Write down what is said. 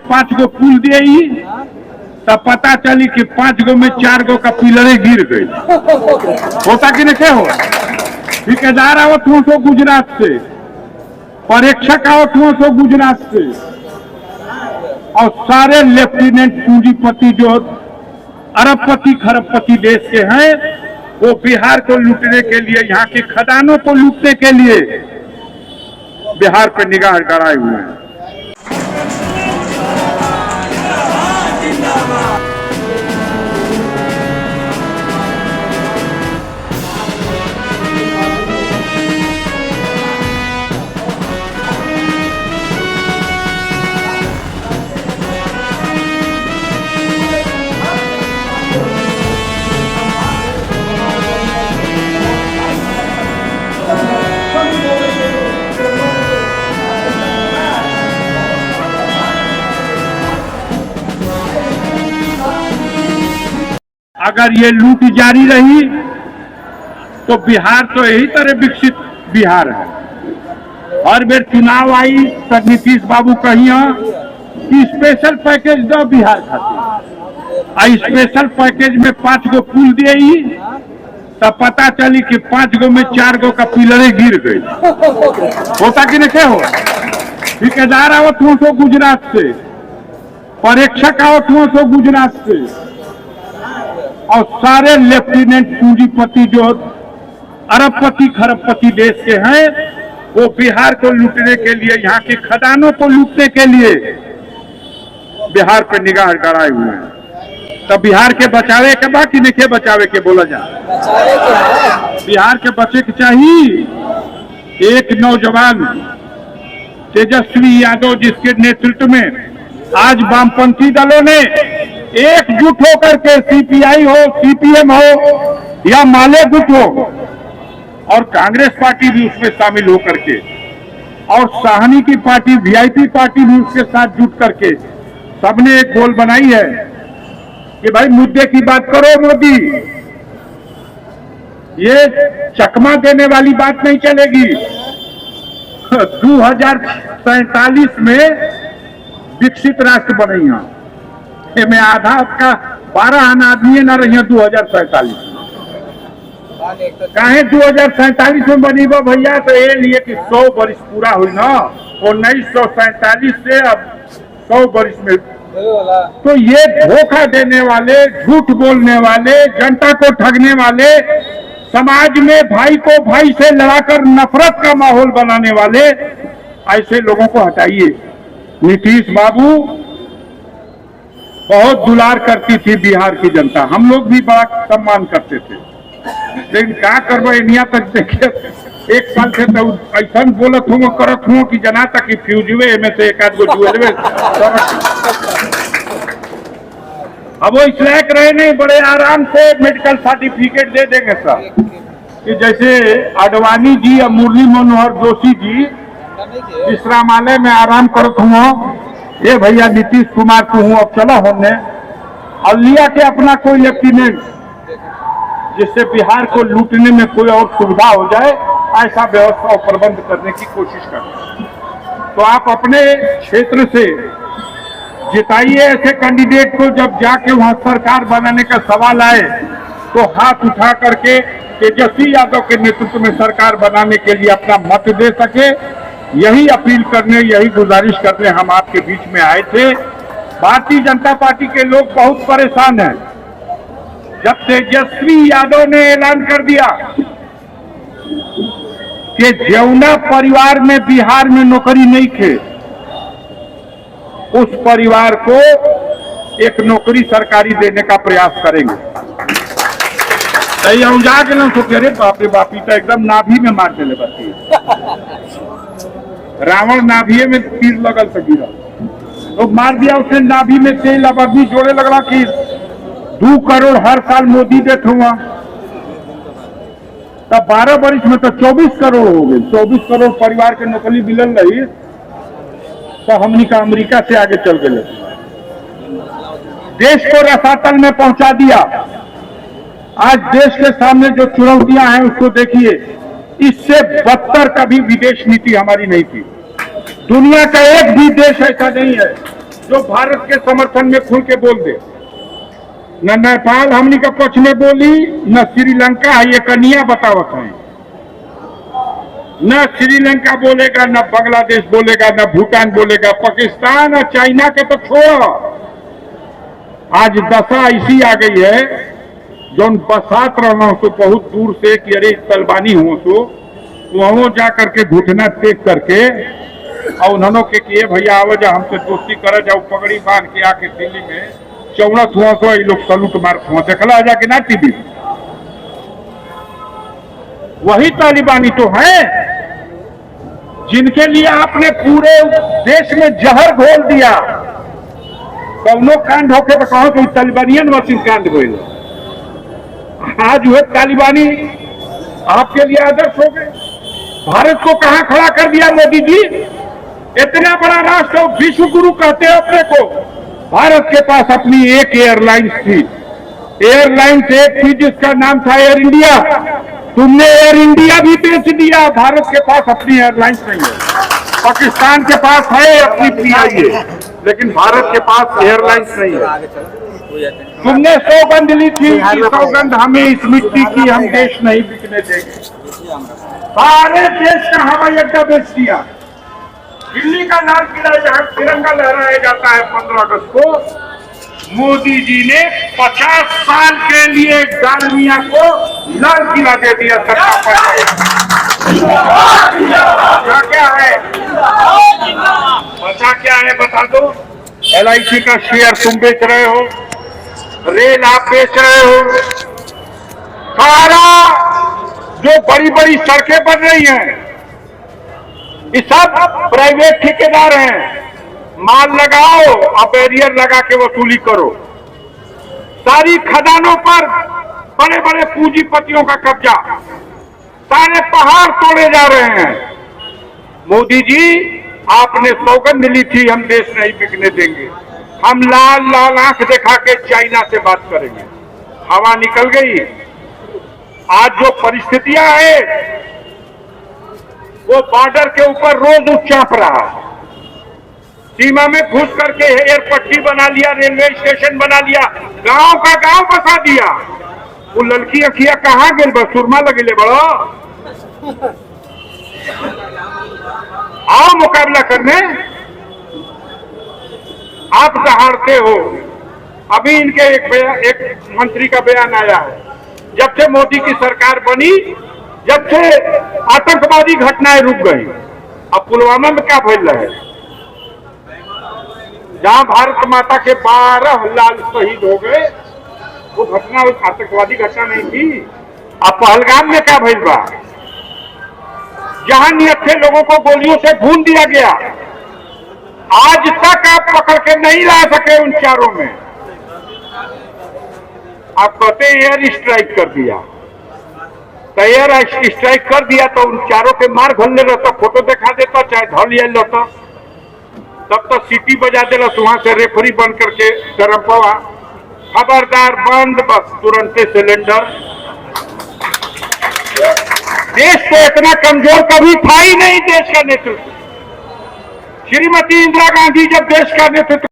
5 गो पुल दिए तब पता चली कि 5 गो में 4 गो का पिलरे गिर गई। होता कि नहीं क्या हो? ठेकेदार आवत हुआ सो गुजरात से, परीक्षक आवत हुआ सो गुजरात से, और सारे लेफ्टिनेंट पूंजीपति जो अरबपति खरबपति देश के हैं वो बिहार को लूटने के लिए, यहाँ के खदानों को लूटने के लिए बिहार पर निगाह गड़ाए हुए हैं। अगर ये लूट जारी रही तो बिहार तो यही तरह विकसित बिहार है। हर बेर चुनाव आई तो नीतीश बाबू कहिए कि स्पेशल पैकेज दो बिहार खातिर, स्पेशल पैकेज में 5 गो पुल दिए तब पता चली कि 5 गो में 4 गो का पिलरे गिर गई। होता कि नहीं क्या हो? ठेकेदार आवत हुआ सो गुजरात से, परीक्षक आवत हुआ सो गुजरात से, और सारे लेफ्टिनेंट पूंजीपति जो अरबपति खरबपति देश के हैं वो बिहार को लूटने के लिए, यहाँ के खदानों को लूटने के लिए बिहार पर निगाह गड़ाए हुए हैं। तब बिहार के बचावे के बाद कि नहीं बचावे के बोला जाए? बिहार के बचे के चाहिए। एक नौजवान तेजस्वी यादव जिसके नेतृत्व में आज वामपंथी दलों ने एकजुट होकर के सीपीआई हो, सीपीएम हो या माले गुट हो, और कांग्रेस पार्टी भी उसमें शामिल होकर के, और साहनी की पार्टी वीआईपी पार्टी भी उसके साथ जुट करके सबने एक गोल बनाई है कि भाई मुद्दे की बात करो मोदी, ये चकमा देने वाली बात नहीं चलेगी। 2047 में विकसित राष्ट्र बनेगा, में आधा का 12 आना आदमी न रही 2047 में। काहे 2047 में बनी वो भैया? तो ये लिए कि 100 वर्ष पूरा हुई ना, 1947 से अब 100 वर्ष में। तो ये धोखा देने वाले, झूठ बोलने वाले, जनता को ठगने वाले, समाज में भाई को भाई से लड़ाकर नफरत का माहौल बनाने वाले ऐसे लोगों को हटाइए। नीतीश बाबू बहुत दुलार करती थी बिहार की जनता, हम लोग भी बड़ा सम्मान करते थे, लेकिन क्या करबो इंडिया तक देखिए 1 साल से तो ऐसा बोलत हूँ करत हूँ कि जना तक कि फ्यूजवे में से एक आध गो जुएलवे। अब वो इस लायक रहे नहीं, बड़े आराम से मेडिकल सर्टिफिकेट दे देंगे सर, कि जैसे आडवाणी जी या मुरली मनोहर जोशी जी विश्रामालय में आराम करत हूँ, ये भैया नीतीश कुमार को हूँ अब चला हमने और लिया के अपना कोई लेफ्टिनेंट जिससे बिहार को लूटने में कोई और सुविधा हो जाए, ऐसा व्यवस्था और प्रबंध करने की कोशिश करें। तो आप अपने क्षेत्र से जिताइए ऐसे कैंडिडेट को, जब जाके वहां सरकार बनाने का सवाल आए तो हाथ उठा करके तेजस्वी यादव के नेतृत्व में सरकार बनाने के लिए अपना मत दे सके। यही अपील करने, यही गुजारिश करने हम आपके बीच में आए थे। भारतीय जनता पार्टी के लोग बहुत परेशान हैं। जब तेजस्वी यादव ने ऐलान कर दिया कि जौना परिवार में बिहार में नौकरी नहीं थे उस परिवार को एक नौकरी सरकारी देने का प्रयास करेंगे। जाके ना सोचे अरे बाप रे बाप, तो एकदम नाभि में मार देने बची रावण नाभिये में तीर लगल से गिरा तो मार दिया उसने नाभि में तेल। अब अभी जोड़े लगला कि 2 करोड़ हर साल मोदी देते हुआ, तब 12 वर्ष में तो 24 करोड़ हो गए। 24 करोड़ परिवार के नौकरी मिलल रही तो हमनी का अमेरिका से आगे चल गए, देश को रसातल में पहुंचा दिया। आज देश के सामने जो चुनौतियां हैं उसको देखिए, इससे बदतर कभी विदेश नीति हमारी नहीं थी। दुनिया का एक भी देश ऐसा नहीं है जो भारत के समर्थन में खुल के बोल दे। न नेपाल हमनी का पक्ष में बोली, न श्रीलंका ये कनिया बतावत है, न श्रीलंका बोलेगा, न बांग्लादेश बोलेगा, न भूटान बोलेगा। पाकिस्तान और चाइना के तो छोड़ो, आज दशा ऐसी आ गई है जो बसात रहा हूं तो बहुत दूर से कि अरे तलबानी हो तो वहां जा करके घुटना टेक करके और उन्होंने के किए भैया आवे जा हमसे दोस्ती करे जाओ, पगड़ी बांध के आके दिल्ली में चौड़स हुआ तो ये लोग सलूट मार हुआ देखला जाके ना टीवी। वही तालिबानी तो है जिनके लिए आपने पूरे देश में जहर घोल दिया। कौनो कांड होके तो कहो कि तालिबानियन वसीम कांड हुए। आज हुए तालिबानी आपके लिए आदर्श हो गए। भारत को कहां खड़ा कर दिया मोदी जी। इतना बड़ा राष्ट्र विश्व गुरु कहते हैं अपने को। भारत के पास अपनी एक एयरलाइंस थी, एयरलाइंस एक थी जिसका नाम था एयर इंडिया। तुमने एयर इंडिया भी बेच दिया। भारत के पास अपनी एयरलाइंस नहीं है। पाकिस्तान के पास है अपनी पीआईए, लेकिन भारत के पास एयरलाइंस नहीं है। तुमने सौगंध ली थी कि सौगंध हमें इस मिट्टी की, हम देश नहीं बिकने देंगे। सारे देश का हवाई अड्डा बेच दिया। दिल्ली का लाल किला जहां तिरंगा लहराया जाता है 15 अगस्त को, मोदी जी ने 50 साल के लिए डालमिया को लाल किला दे दिया। सरकार क्या है, बचा क्या है बता दो। LIC का शेयर तुम बेच रहे हो, रेल आप बेच रहे हो, सारा जो बड़ी बड़ी सड़कें बन रही हैं ये सब प्राइवेट ठेकेदार हैं। माल लगाओ और बैरियर लगा के वसूली करो। सारी खदानों पर बड़े बड़े पूंजीपतियों का कब्जा, सारे पहाड़ तोड़े जा रहे हैं। मोदी जी आपने सौगंध ली थी हम देश नहीं बिकने देंगे, हम लाल लाल आंख दिखा के चाइना से बात करेंगे। हवा निकल गई। आज जो परिस्थितियां हैं वो बॉर्डर के ऊपर रोज उच्चाप रहा। सीमा में घुस करके एयर पट्टी बना लिया, रेलवे स्टेशन बना लिया, गांव का गांव बसा दिया। वो लड़की अखिया कहाँ गई, बस सुरमा लगेले बड़ो। आओ मुकाबला करने। आप दहाड़ते हो। अभी इनके एक मंत्री का बयान आया है, जब से मोदी की सरकार बनी, जब से आतंकवादी घटनाएं रुक गई। अब पुलवामा में क्या फैल रहा है, जहां भारत माता के 12 लाल शहीद हो गए, वो घटना आतंकवादी घटना नहीं थी। अब पहलगाम में क्या भइल बा, जहां निहत्थे लोगों को गोलियों से भून दिया गया। आज तक आप पकड़ के नहीं ला सके उन चारों में। आप कहते एयर स्ट्राइक कर दिया, तो एयर स्ट्राइक कर दिया तो उन चारों के मार घोलने रहता, फोटो दिखा देता, चाहे धर लिया रहता। तब तो सीटी बजा देला वहां से रेफरी बन करके गरम पवा, खबरदार बंद, बस तुरंत सिलेंडर। देश को इतना कमजोर कभी था ही नहीं। देश का नेतृत्व, श्रीमती इंदिरा गांधी जब देश का नेतृत्व